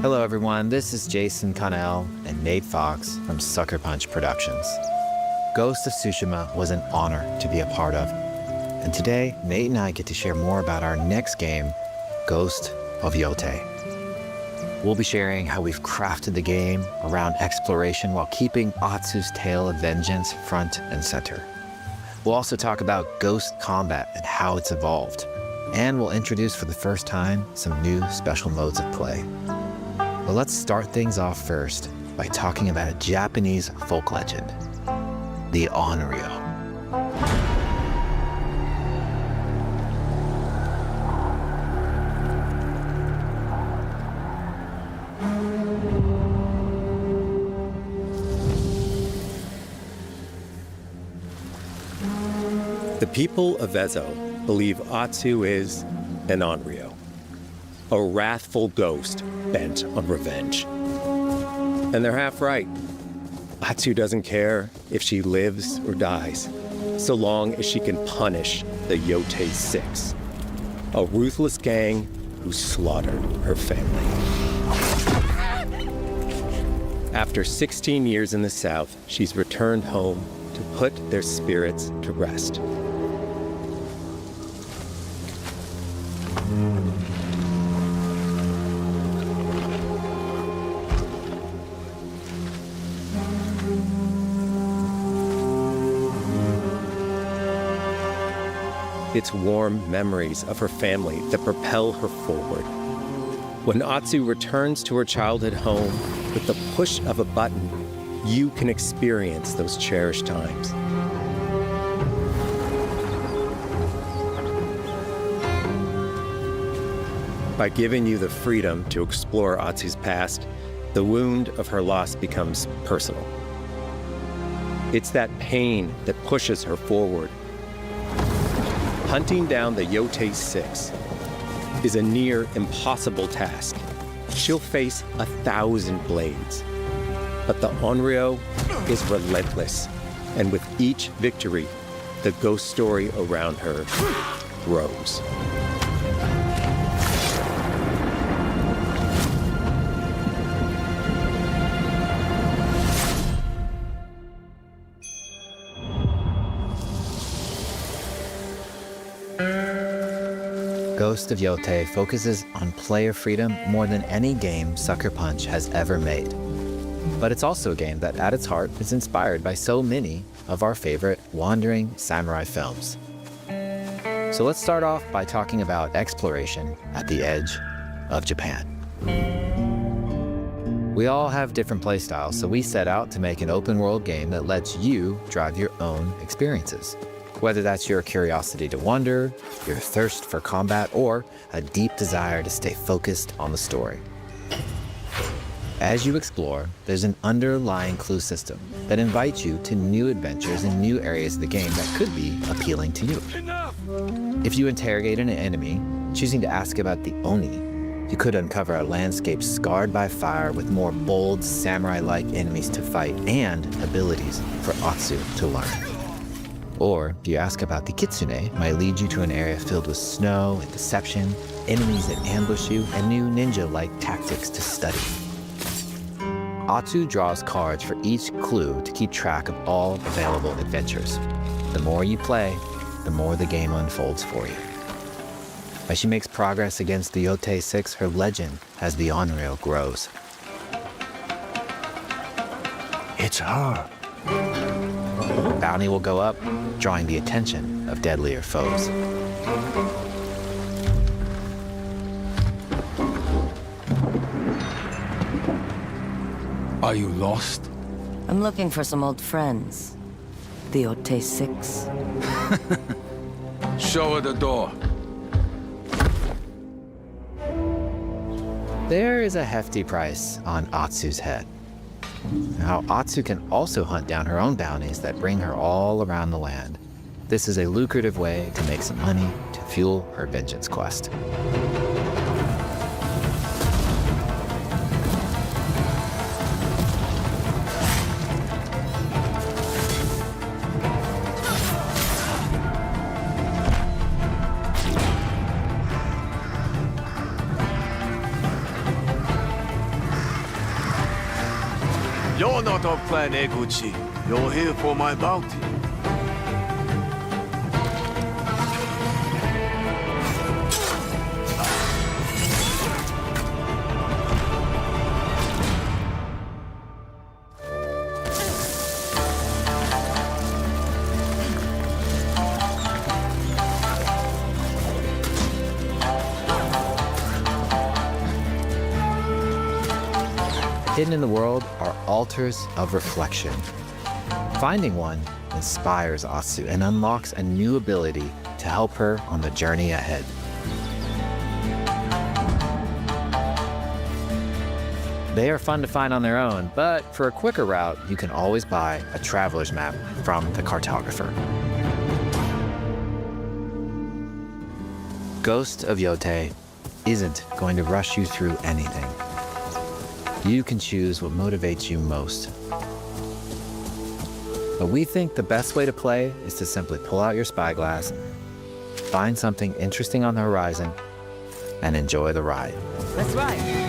Hello everyone, this is Jason Connell and Nate Fox from Sucker Punch Productions. Ghost of Tsushima was an honor to be a part of. And today, Nate and I get to share more about our next game, Ghost of Yotei. We'll be sharing how we've crafted the game around exploration while keeping Atsu's tale of vengeance front and center. We'll also talk about ghost combat and how it's evolved. And we'll introduce for the first time some new special modes of play. But let's start things off first by talking about a Japanese folk legend, the Onryo. The people of Ezo believe Atsu is an Onryo, a wrathful ghost bent on revenge. And they're half right. Atsu doesn't care if she lives or dies, so long as she can punish the Yotei 6, a ruthless gang who slaughtered her family. After 16 years in the South, she's returned home to put their spirits to rest. It's warm memories of her family that propel her forward. When Atsu returns to her childhood home, with the push of a button, you can experience those cherished times. By giving you the freedom to explore Atsu's past, the wound of her loss becomes personal. It's that pain that pushes her forward. Hunting down the Yotei 6 is a near impossible task. She'll face 1,000 blades. But the Onryo is relentless, and with each victory, the ghost story around her grows. Ghost of Yotei focuses on player freedom more than any game Sucker Punch has ever made. But it's also a game that, at its heart, is inspired by so many of our favorite wandering samurai films. So let's start off by talking about exploration at the edge of Japan. We all have different playstyles, so we set out to make an open-world game that lets you drive your own experiences. Whether that's your curiosity to wander, your thirst for combat, or a deep desire to stay focused on the story. As you explore, there's an underlying clue system that invites you to new adventures in new areas of the game that could be appealing to you. Enough! If you interrogate an enemy, choosing to ask about the Oni, you could uncover a landscape scarred by fire with more bold, samurai-like enemies to fight and abilities for Atsu to learn. Or, if you ask about the Kitsune, might lead you to an area filled with snow and deception, enemies that ambush you, and new ninja-like tactics to study. Atsu draws cards for each clue to keep track of all available adventures. The more you play, the more the game unfolds for you. As she makes progress against the Yotei 6, her legend as the Onryo grows. It's her. Bounty will go up, drawing the attention of deadlier foes. Are you lost? I'm looking for some old friends. The Yotei 6. Show her the door. There is a hefty price on Atsu's head. Now, Atsu can also hunt down her own bounties that bring her all around the land. This is a lucrative way to make some money to fuel her vengeance quest. You're not of Clan Eguchi. You're here for my bounty. Hidden in the world are altars of reflection. Finding one inspires Atsu and unlocks a new ability to help her on the journey ahead. They are fun to find on their own, but for a quicker route, you can always buy a traveler's map from the cartographer. Ghost of Yotei isn't going to rush you through anything. You can choose what motivates you most. But we think the best way to play is to simply pull out your spyglass, find something interesting on the horizon, and enjoy the ride. Let's ride.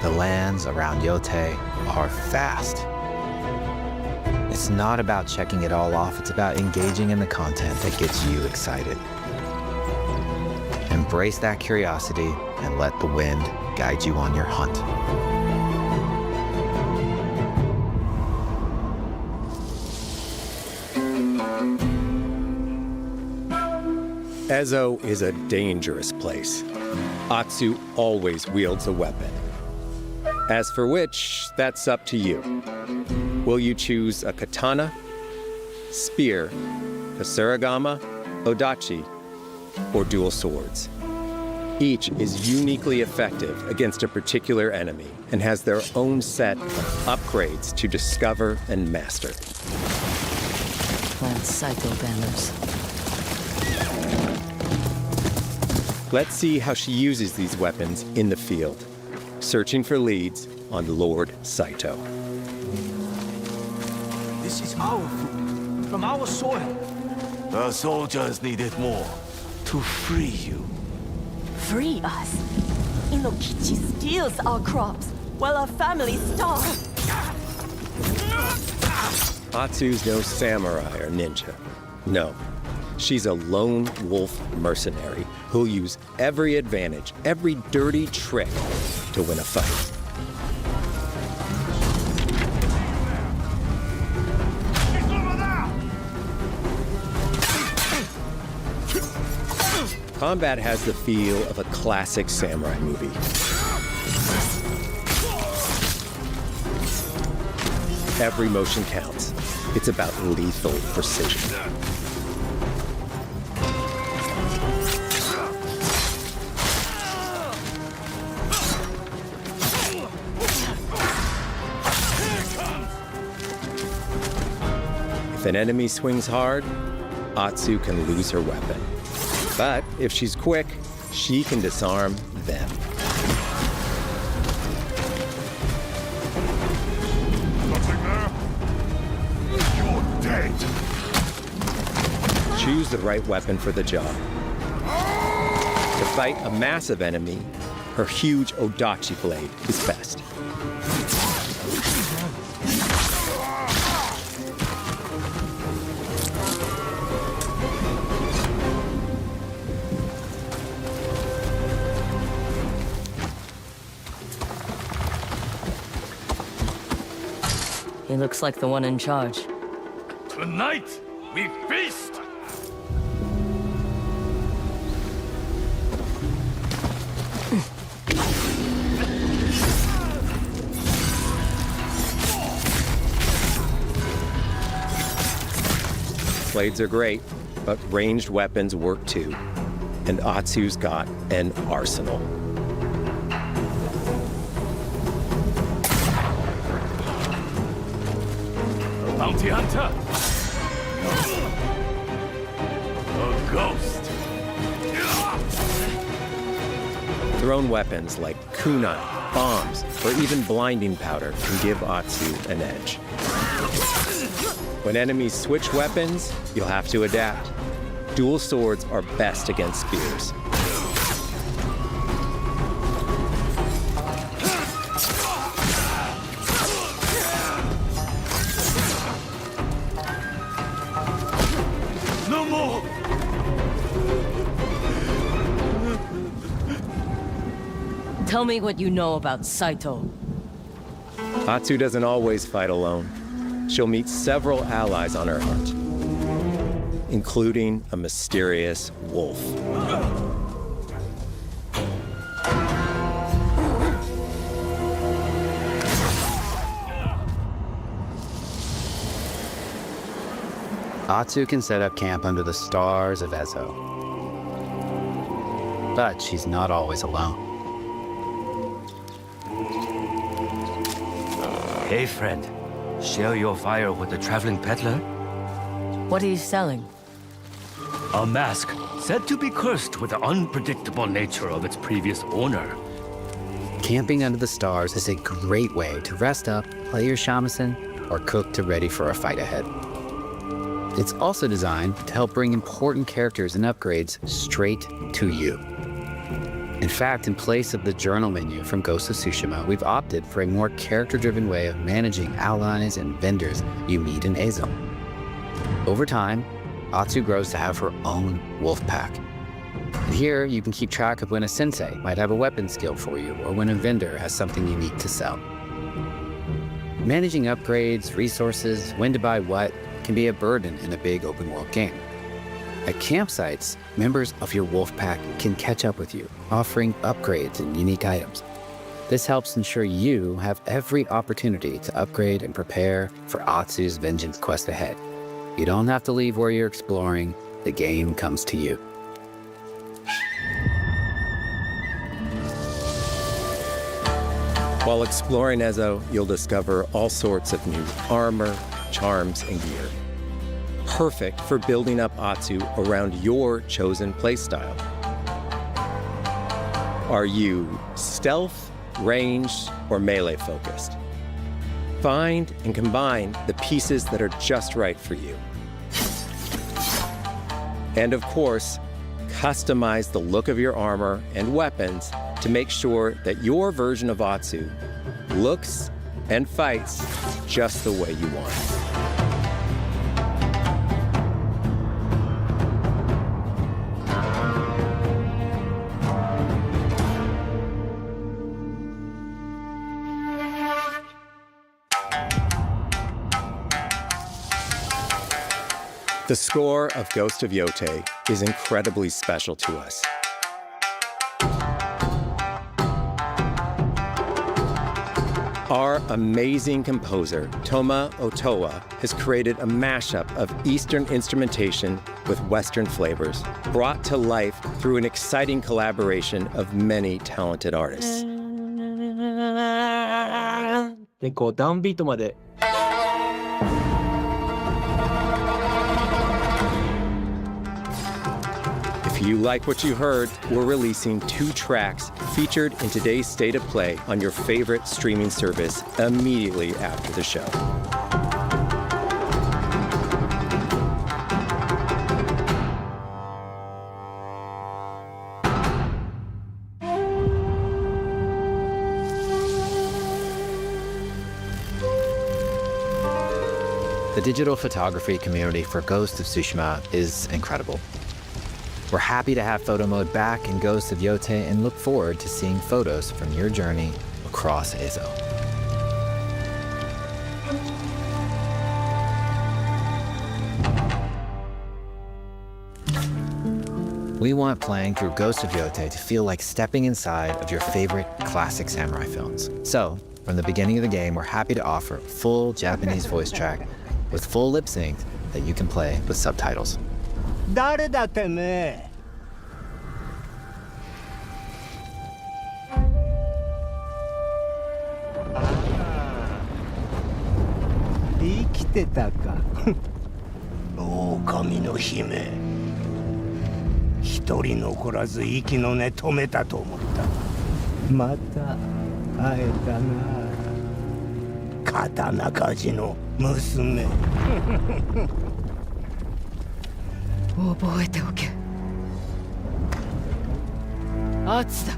The lands around Yotei are vast. It's not about checking it all off, it's about engaging in the content that gets you excited. Embrace that curiosity and let the wind guide you on your hunt. Ezo is a dangerous place. Atsu always wields a weapon. As for which, that's up to you. Will you choose a katana, spear, a surigama, odachi, or dual swords? Each is uniquely effective against a particular enemy and has their own set of upgrades to discover and master. Plant Saito banners. Let's see how she uses these weapons in the field, searching for leads on Lord Saito. This is our food, from our soil. The soldiers needed more to free you. Free us. Inokichi steals our crops while our families starve. Atsu's no samurai or ninja. No, she's a lone wolf mercenary who'll use every advantage, every dirty trick to win a fight. Combat has the feel of a classic samurai movie. Every motion counts. It's about lethal precision. If an enemy swings hard, Atsu can lose her weapon. But if she's quick, she can disarm them. Nothing there? You're dead. Choose the right weapon for the job. To fight a massive enemy, her huge odachi blade is best. He looks like the one in charge. Tonight, we feast. Blades are great, but ranged weapons work too. And Atsu's got an arsenal. Bounty hunter. A ghost. Thrown weapons like kunai, bombs, or even blinding powder can give Atsu an edge. When enemies switch weapons, you'll have to adapt. Dual swords are best against spears. No more. Tell me what you know about Saito. Atsu doesn't always fight alone. She'll meet several allies on her hunt, including a mysterious wolf. Atsu can set up camp under the stars of Ezo. But she's not always alone. Hey, friend. Share your fire with the traveling peddler? What are you selling? A mask said to be cursed with the unpredictable nature of its previous owner. Camping under the stars is a great way to rest up, play your shamisen, or cook to ready for a fight ahead. It's also designed to help bring important characters and upgrades straight to you. In fact, in place of the journal menu from Ghost of Tsushima, we've opted for a more character-driven way of managing allies and vendors you meet in Ezo. Over time, Atsu grows to have her own wolf pack. And here, you can keep track of when a sensei might have a weapon skill for you, or when a vendor has something unique to sell. Managing upgrades, resources, when to buy what, can be a burden in a big open-world game. At campsites, members of your wolf pack can catch up with you, offering upgrades and unique items. This helps ensure you have every opportunity to upgrade and prepare for Atsu's vengeance quest ahead. You don't have to leave where you're exploring, the game comes to you. While exploring Ezo, you'll discover all sorts of new armor, charms, and gear. Perfect for building up Atsu around your chosen playstyle. Are you stealth, ranged, or melee focused? Find and combine the pieces that are just right for you. And of course, customize the look of your armor and weapons to make sure that your version of Atsu looks and fights just the way you want. The score of Ghost of Yotei is incredibly special to us. Our amazing composer, Toma Otoa, has created a mashup of Eastern instrumentation with Western flavors, brought to life through an exciting collaboration of many talented artists. でこうダウンビートまで If you like what you heard, we're releasing 2 tracks featured in today's State of Play on your favorite streaming service immediately after the show. The digital photography community for Ghost of Tsushima is incredible. We're happy to have photo mode back in Ghost of Yotei and look forward to seeing photos from your journey across Ezo. We want playing through Ghost of Yotei to feel like stepping inside of your favorite classic samurai films. So, from the beginning of the game, we're happy to offer a full Japanese voice track with full lip sync that you can play with subtitles. 誰だてめえ生きてたか。狼の姫。一人残らず息の根止めたと思った。また会えたな。刀鍛冶の娘。覚えておけ。アツだ。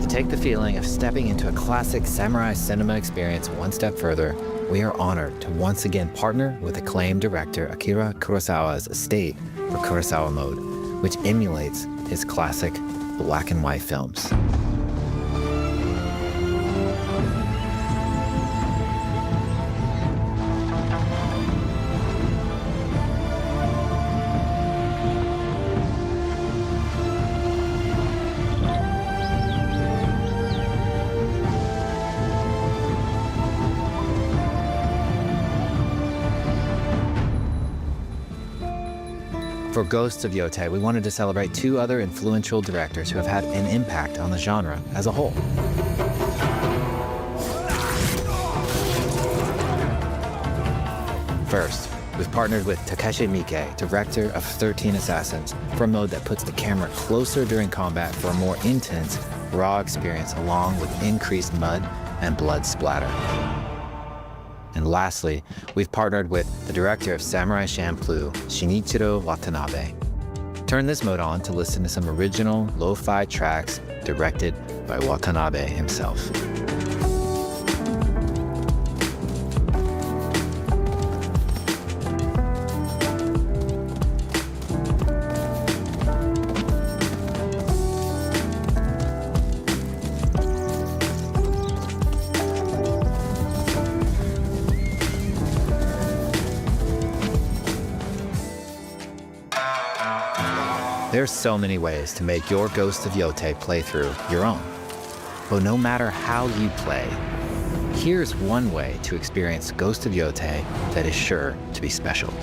To take the feeling of stepping into a classic samurai cinema experience one step further, we are honored to once again partner with acclaimed director Akira Kurosawa's estate for Kurosawa Mode, which emulates his classic black and white films. For Ghosts of Yotei, we wanted to celebrate two other influential directors who have had an impact on the genre as a whole. First, we've partnered with Takeshi Miike, director of 13 Assassins, for a mode that puts the camera closer during combat for a more intense, raw experience along with increased mud and blood splatter. And lastly, we've partnered with the director of Samurai Champloo, Shinichiro Watanabe. Turn this mode on to listen to some original lo-fi tracks directed by Watanabe himself. There's so many ways to make your Ghost of Yotei playthrough your own. But no matter how you play, here's one way to experience Ghost of Yotei that is sure to be special.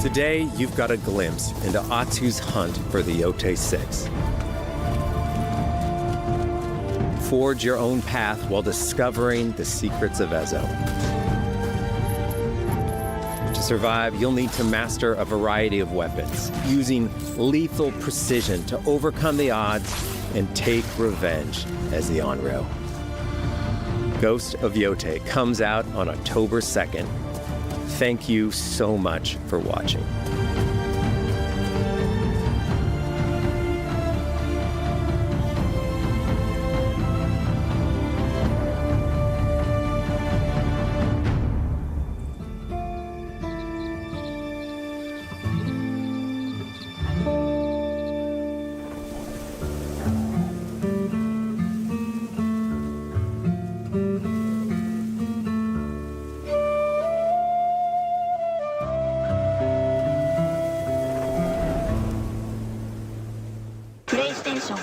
Today, you've got a glimpse into Atsu's hunt for the Yotei 6. Forge your own path while discovering the secrets of Ezo. To survive, you'll need to master a variety of weapons, using lethal precision to overcome the odds and take revenge as the Onryo. Ghost of Yotei comes out on October 2nd. Thank you so much for watching. PlayStation